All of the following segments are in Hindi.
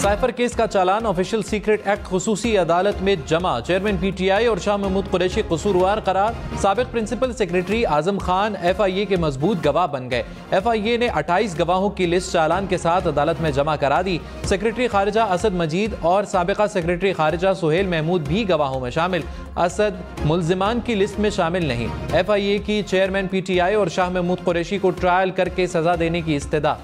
साइफर केस का चालान ऑफिशियल सीक्रेट एक्ट खुसूसी अदालत में जमा। चेयरमैन पीटीआई और शाह महमूद कुरैशी कसूरवार करार। साबिक principal secretary Azam Khan FIA के मजबूत गवाह बन गए। एफआईए ने 28 गवाहों की लिस्ट चालान के साथ अदालत में जमा करा दी। सेक्रेटरी खारिजा असद मजीद और साबिका सेक्रेटरी खारिजा सुहेल महमूद भी गवाहों में शामिल। असद मुल्जिमान की लिस्ट में शामिल नहीं। एफआईए की चेयरमैन पीटीआई और शाह महमूद कुरैशी को ट्रायल करके सजा देने की इस्तदा।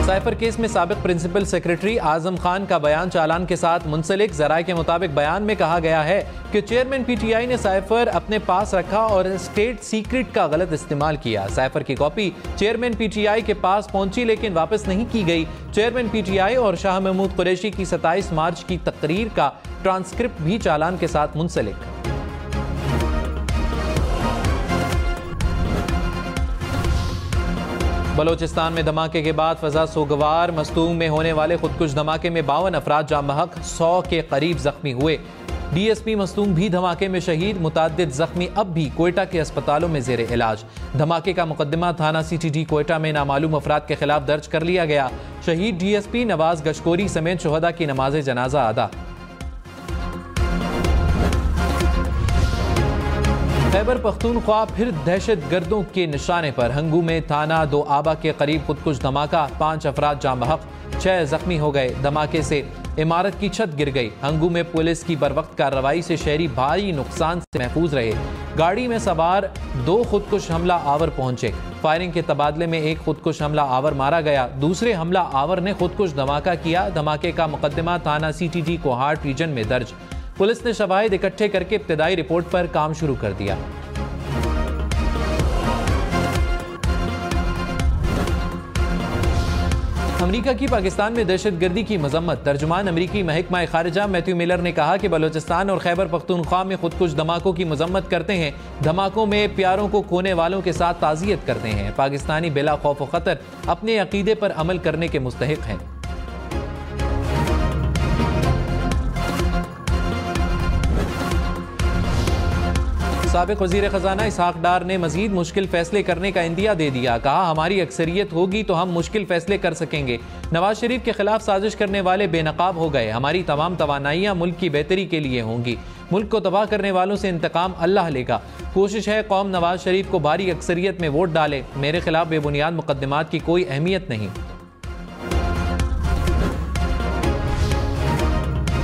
साइफर केस में साबिक प्रिंसिपल सेक्रेटरी आजम खान का बयान चालान के साथ मुंसलिक। जराये के मुताबिक बयान में कहा गया है कि चेयरमैन पीटीआई ने साइफर अपने पास रखा और स्टेट सीक्रेट का गलत इस्तेमाल किया। साइफर की कॉपी चेयरमैन पीटीआई के पास पहुंची लेकिन वापस नहीं की गई। चेयरमैन पीटीआई और शाह महमूद कुरैशी की 27 मार्च की तकरीर का ट्रांसक्रिप्ट भी चालान के साथ मुंसलिक। बलोचिस्तान में धमाके के बाद फजा सोगवार। मस्तूंग में होने वाले खुदकुश धमाके में 52 अफराद जाम बहक, 100 के करीब जख्मी हुए। डीएसपी मस्तूंग भी धमाके में शहीद। मुताद्दिद जख्मी अब भी कोयटा के अस्पतालों में जेर इलाज। धमाके का मुकदमा थाना सीटीडी कोयटा में नामालूम अफराद के खिलाफ दर्ज कर लिया गया। शहीद डीएसपी नवाज गशकोरी समेत शुहदा की नमाज जनाजा अदा। खैबर पख्तूनख्वा फिर दहशत गर्दों के निशाने पर। हंगू में थाना दो आबा के करीब खुदकुश धमाका, 5 अफराद जाम बहक, 6 जख्मी हो गए। धमाके से इमारत की छत गिर गई। हंगू में पुलिस की बरवक्त कार्रवाई से शहरी भारी नुकसान से महफूज रहे। गाड़ी में सवार 2 खुदकुश हमला आवर पहुंचे। फायरिंग के तबादले में एक खुदकुश हमला आवर मारा गया। दूसरे हमला आवर ने खुदकुश धमाका किया। धमाके का मुकदमा थाना सीटीडी कोहाट रीजन में दर्ज। पुलिस ने शवाहिद इकट्ठे करके इब्तिदाई रिपोर्ट पर काम शुरू कर दिया। अमेरिका की पाकिस्तान में दहशतगर्दी की मजम्मत। तर्जुमान अमेरिकी महकमा खारिजा मैथ्यू मिलर ने कहा कि बलोचिस्तान और खैबर पख्तूनख्वा में खुदकुश धमाकों की मजम्मत करते हैं। धमाकों में प्यारों को खोने वालों के साथ ताज़ियत करते हैं। पाकिस्तानी बिला खौफ व खतर अपने अकीदे पर अमल करने के मुस्तहिक हैं। साबिक वज़ीर ख़ज़ाना इसहाक डार ने मजीद मुश्किल फैसले करने का इंदिया दे दिया। कहा, हमारी अक्सरियत होगी तो हम मुश्किल फैसले कर सकेंगे। नवाज शरीफ के खिलाफ साजिश करने वाले बेनकाब हो गए। हमारी तमाम तवानाइयाँ मुल्क की बेहतरी के लिए होंगी। मुल्क को तबाह करने वालों से इंतकाम अल्लाह लेगा। कोशिश है कौम नवाज शरीफ को भारी अक्सरियत में वोट डाले। मेरे खिलाफ बेबुनियाद मुकदमात की कोई अहमियत नहीं।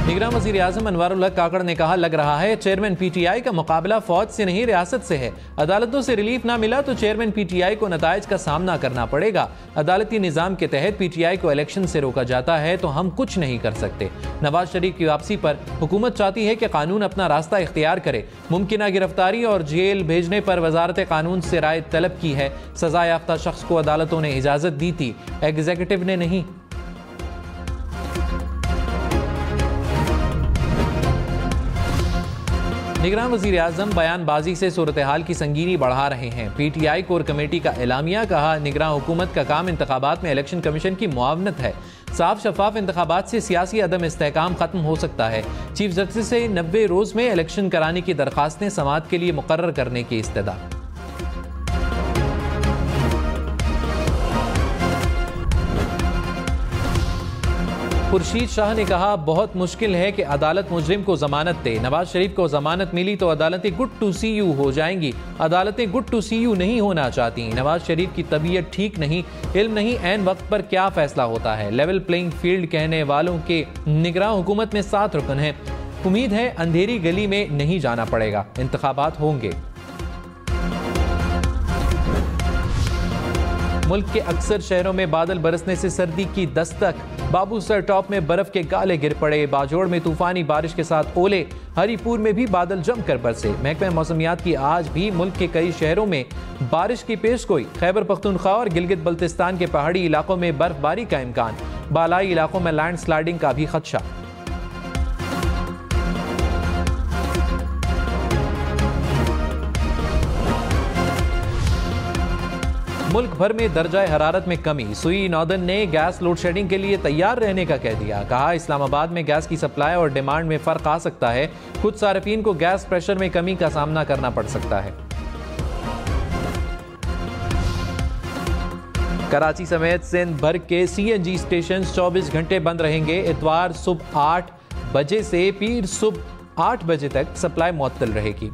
निगरान वज़ीर आज़म अनवारुल हक काकड़ ने कहा, लग रहा है चेयरमैन पीटीआई का मुकाबला फौज से नहीं रियासत से है। अदालतों से रिलीफ ना मिला तो चेयरमैन पीटीआई को नताइज का सामना करना पड़ेगा। अदालती निज़ाम के तहत पीटीआई को इलेक्शन से रोका जाता है तो हम कुछ नहीं कर सकते। नवाज शरीफ की वापसी पर हुकूमत चाहती है कि कानून अपना रास्ता इख्तियार करे। मुमकिन गिरफ्तारी और जेल भेजने पर वजारत कानून से राय तलब की है। सजा याफ्ता शख्स को अदालतों ने इजाज़त दी थी, एग्जीक्यूटिव ने नहीं। निगरान वज़ीर आज़म बयानबाजी से सूरत हाल की संगीनी बढ़ा रहे हैं। पीटीआई कोर कमेटी का एलामिया। कहा, निगरान हुकूमत का काम इंतखाबात में इलेक्शन कमीशन की मुआवनत है। साफ शफाफ इंतखाबात से सियासी अदम इस्तेहकाम खत्म हो सकता है। चीफ जस्टिस से 90 रोज में इलेक्शन कराने की दरखास्तें समाअत के लिए मुकर्रर करने की इस्तदा। खुर्शीद शाह ने कहा, बहुत मुश्किल है कि अदालत मुजरिम को जमानत दे। नवाज शरीफ को जमानत मिली तो अदालतें गुड टू सी यू हो जाएंगी। अदालतें गुड टू सी यू नहीं होना चाहती। नवाज शरीफ की तबीयत ठीक नहीं, इल्म नहीं, ऐन वक्त पर क्या फैसला होता है। लेवल प्लेइंग फील्ड कहने वालों के निगरान हुकूमत में 7 रुकन हैं। उम्मीद है अंधेरी गली में नहीं जाना पड़ेगा। इंतखाबात होंगे। मुल्क के अक्सर शहरों में बादल बरसने से सर्दी की दस्तक। बाबूसर टॉप में बर्फ के गाले गिर पड़े। बाजोड़ में तूफानी बारिश के साथ ओले। हरीपुर में भी बादल जमकर बरसे। महकमा मौसमियात की आज भी मुल्क के कई शहरों में बारिश की पेशगोई। खैबर पख्तूनख्वा और गिलगित बल्तिस्तान के पहाड़ी इलाकों में बर्फबारी का इम्कान। बालाई इलाकों में लैंड स्लाइडिंग का भी खदशा। मुल्क भर में दर्जा हरारत में कमी। सुई नॉर्दर्न ने गैस लोड शेडिंग के लिए तैयार रहने का कह दिया। कहा इस्लामाबाद में गैस की सप्लाई और डिमांड में फर्क आ सकता है। कुछ सार्फिन को गैस प्रेशर में कमी का सामना करना पड़ सकता है। कराची समेत सिंध भर के CNG स्टेशन 24 घंटे बंद रहेंगे। इतवार सुबह 8 बजे से पीर सुबह 8 बजे तक सप्लाई मुअत्तल रहेगी।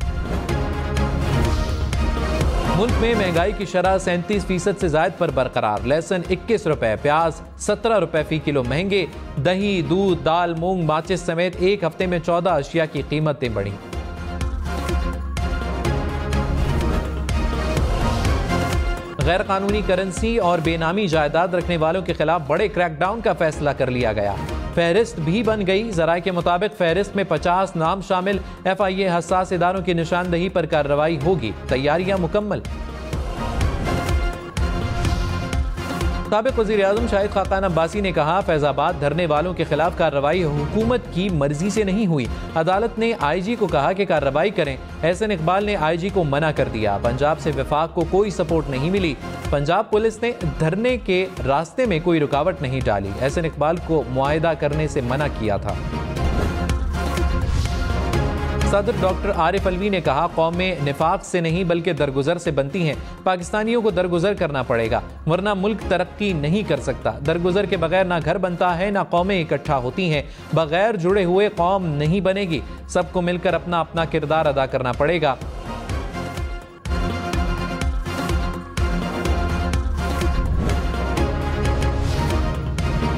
मुल्क में महंगाई की शरह 37% से ज्यादा पर बरकरार। लहसुन 21 रुपए, प्याज 17 रुपए फी किलो महंगे। दही, दूध, दाल, मूंग, माचिस समेत एक हफ्ते में 14 अशिया की कीमतें बढ़ी। गैर कानूनी करेंसी और बेनामी जायदाद रखने वालों के खिलाफ बड़े क्रैकडाउन का फैसला कर लिया गया। फहरिस्त भी बन गई। जराये के मुताबिक फहरिस्त में 50 नाम शामिल। FIA हसास इदारों की निशानदही पर कार्रवाई होगी। तैयारियां मुकम्मल। साबिक वज़ीर-ए-आज़म शाहिद खाकान अब्बासी ने कहा फैजाबाद धरने वालों के खिलाफ कार्रवाई हुकूमत की मर्जी से नहीं हुई। अदालत ने IG को कहा कि कार्रवाई करें। एहसन इकबाल ने IG को मना कर दिया। पंजाब से वफाक को कोई सपोर्ट नहीं मिली। पंजाब पुलिस ने धरने के रास्ते में कोई रुकावट नहीं डाली। एहसन इकबाल को मुआहिदा करने से मना किया था। सदर डॉक्टर आरिफ अलवी ने कहा कौमें निफाक से नहीं बल्कि दरगुजर से बनती हैं। पाकिस्तानियों को दरगुजर करना पड़ेगा वरना मुल्क तरक्की नहीं कर सकता। दरगुजर के बगैर ना घर बनता है ना कौमें इकट्ठा होती हैं। बगैर जुड़े हुए कौम नहीं बनेगी। सबको मिलकर अपना अपना किरदार अदा करना पड़ेगा।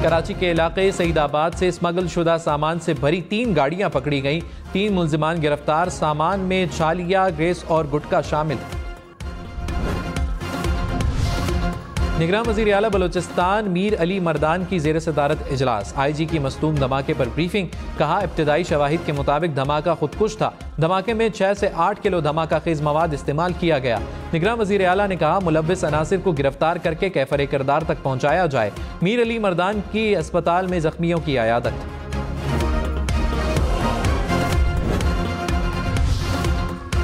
कराची के इलाके सईदाबाद से स्मगल शुदा सामान से भरी 3 गाड़ियां पकड़ी गईं। 3 मुल्जिमान गिरफ्तार। सामान में छालिया, ग्रेस और गुटखा शामिल। निगरान वज़ीर आला बलोचिस्तान मीर अली मर्दान की ज़ेर सदारत इजलास। IG की मस्तूम धमाके पर ब्रीफिंग। कहा इब्तदाई शवाहिद के मुताबिक धमाका खुदकुश था। धमाके में 6 से 8 किलो धमाका खेज मवाद इस्तेमाल किया गया। निगरान वज़ीर आला ने कहा मुलव्विस अनासिर को गिरफ्तार करके कैफर किरदार तक पहुँचाया जाए। मीर अली मर्दान की अस्पताल में जख्मियों की अयादत।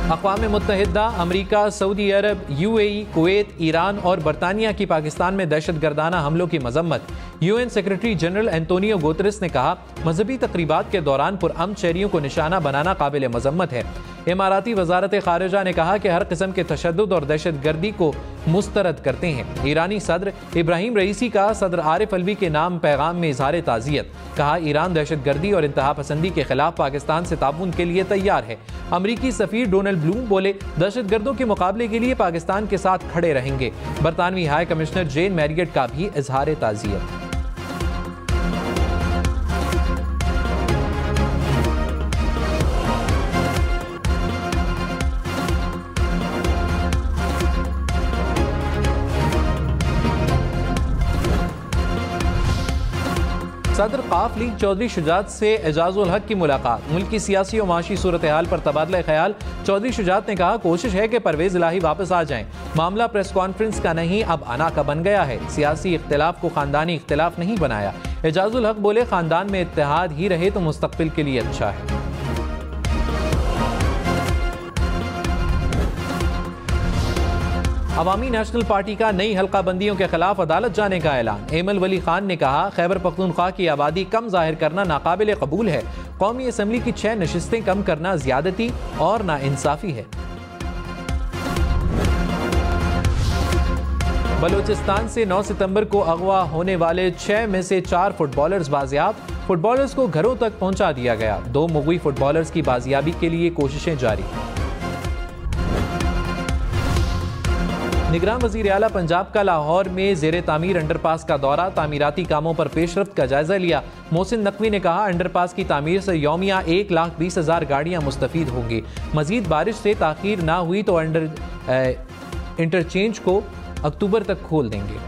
अक़वाम मुत्तहिदा, अमरीका, सऊदी अरब, UAE, कुवैत, ईरान और बरतानिया की पाकिस्तान में दहशतगर्दाना हमलों की मजम्मत। UN secretary general Antonio Guterres ने कहा मजहबी तकरीबात के दौरान पुरअमन शहरियों को निशाना बनाना काबिल मजम्मत है। इमाराती वजारत खारिजा ने कहा कि हर किस्म के तशद्दुद और दहशतगर्दी को मुस्तरद करते हैं। ईरानी सदर इब्राहिम रईसी का सदर आरिफ अलवी के नाम पैगाम में इजहार ताज़ियत। कहा ईरान दहशतगर्दी और इंतहा पसंदी के खिलाफ पाकिस्तान से ताउन के लिए तैयार है। अमरीकी सफीर डोनाल्ड ब्लूम बोले दहशतगर्दों के मुकाबले के लिए पाकिस्तान के साथ खड़े रहेंगे। बरतानवी हाई कमिश्नर जेन मैरियट का भी इजहार ताज़ियत। सदर काफ लीग चौधरी शुजात से एजाजुल हक की मुलाकात। मुल्क की सियासी और माशी सूरत हाल पर तबादला ख्याल। चौधरी शुजात ने कहा कोशिश है कि परवेज इलाही वापस आ जाएं। मामला प्रेस कॉन्फ्रेंस का नहीं अब आना का बन गया है। सियासी इख्तिलाफ को खानदानी इख्तिलाफ नहीं बनाया। एजाजुल हक बोले खानदान में इत्तेहाद ही रहे तो मुस्तकबिल के लिए अच्छा है। अवामी नेशनल पार्टी का नई हल्का बंदियों के खिलाफ अदालत जाने का ऐलान। एमल वली खान ने कहा खैबर पख्तूनख्वा की आबादी कम जाहिर करना नाकाबिल कबूल है। कौमी असम्बली की 6 नशिस्तें कम करना ज्यादती और नाइंसाफी है। बलोचिस्तान से 9 सितंबर को अगवा होने वाले 6 में से 4 फुटबॉलर्स बाजियाब। फुटबॉलर्स को घरों तक पहुंचा दिया गया। 2 मुगवी फुटबॉलर्स की बाजियाबी के लिए कोशिशें जारी। निगरान वज़ीर आला पंजाब का लाहौर में ज़ेरे तामीर अंडरपास का दौरा। तामीराती कामों पर पेशरफ्त का जायजा लिया। मोहसिन नकवी ने कहा अंडरपास की तामीर से यौमिया 1,20,000 गाड़ियां मुस्तफीद होंगी। मजीद बारिश से ताखीर ना हुई तो इंटरचेंज को अक्टूबर तक खोल देंगे।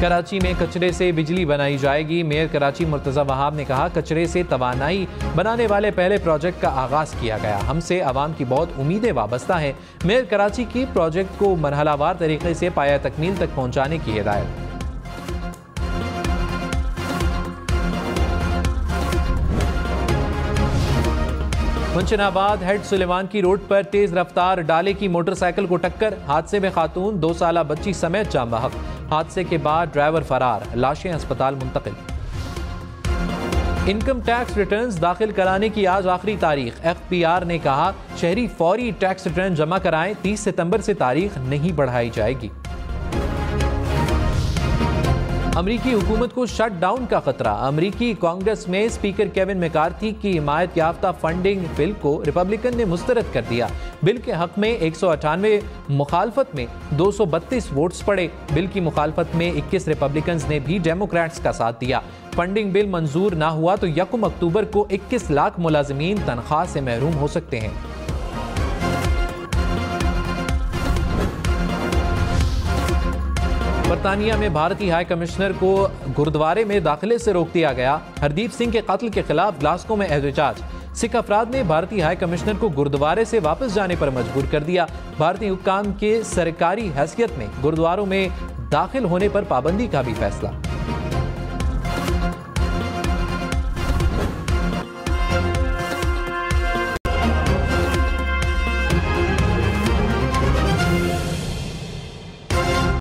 कराची में कचरे से बिजली बनाई जाएगी। मेयर कराची मुर्तज़ा वहाब ने कहा कचरे से तवानाई बनाने वाले पहले प्रोजेक्ट का आगाज किया गया। हमसे आवाम की बहुत उम्मीदें वाबस्ता हैं। मेयर कराची की प्रोजेक्ट को मरहलावार तरीके से पाया तकमील तक पहुंचाने की हिदायत। मुंशनाबाद हेड सुलेमान की रोड पर तेज रफ्तार डाले की मोटरसाइकिल को टक्कर, हादसे में खातून 2 साला बच्ची समेत जाम बहक। हादसे के बाद ड्राइवर फरार, लाशें अस्पताल मुंतकिल। इनकम टैक्स रिटर्न्स दाखिल कराने की आज आखिरी तारीख। एफपीआर ने कहा शहरी फौरी टैक्स रिटर्न जमा कराएं, 30 सितंबर से तारीख नहीं बढ़ाई जाएगी। अमरीकी हुकूमत को शट डाउन का खतरा। अमरीकी कांग्रेस में स्पीकर केविन मैकार्थी की हिमायत याफ्ता फंडिंग बिल को रिपब्लिकन ने मुस्तरद कर दिया। बिल के हक में 198, मुखालफत में 232 वोट्स पड़े। बिल की मुखालफत में 21 रिपब्लिकन ने भी डेमोक्रेट्स का साथ दिया। फंडिंग बिल मंजूर ना हुआ तो 1 अक्टूबर को 21 लाख मुलाजिमीन तनख्वाह से महरूम हो सकते हैं। बरतानिया में भारतीय हाई कमिश्नर को गुरुद्वारे में दाखिले से रोक दिया गया। हरदीप सिंह के कत्ल के खिलाफ ग्लासगो में एहतजाज। सिख अफराद ने भारतीय हाई कमिश्नर को गुरुद्वारे से वापस जाने पर मजबूर कर दिया। भारतीय हुक्काम के सरकारी हैसियत में गुरुद्वारों में दाखिल होने पर पाबंदी का भी फैसला।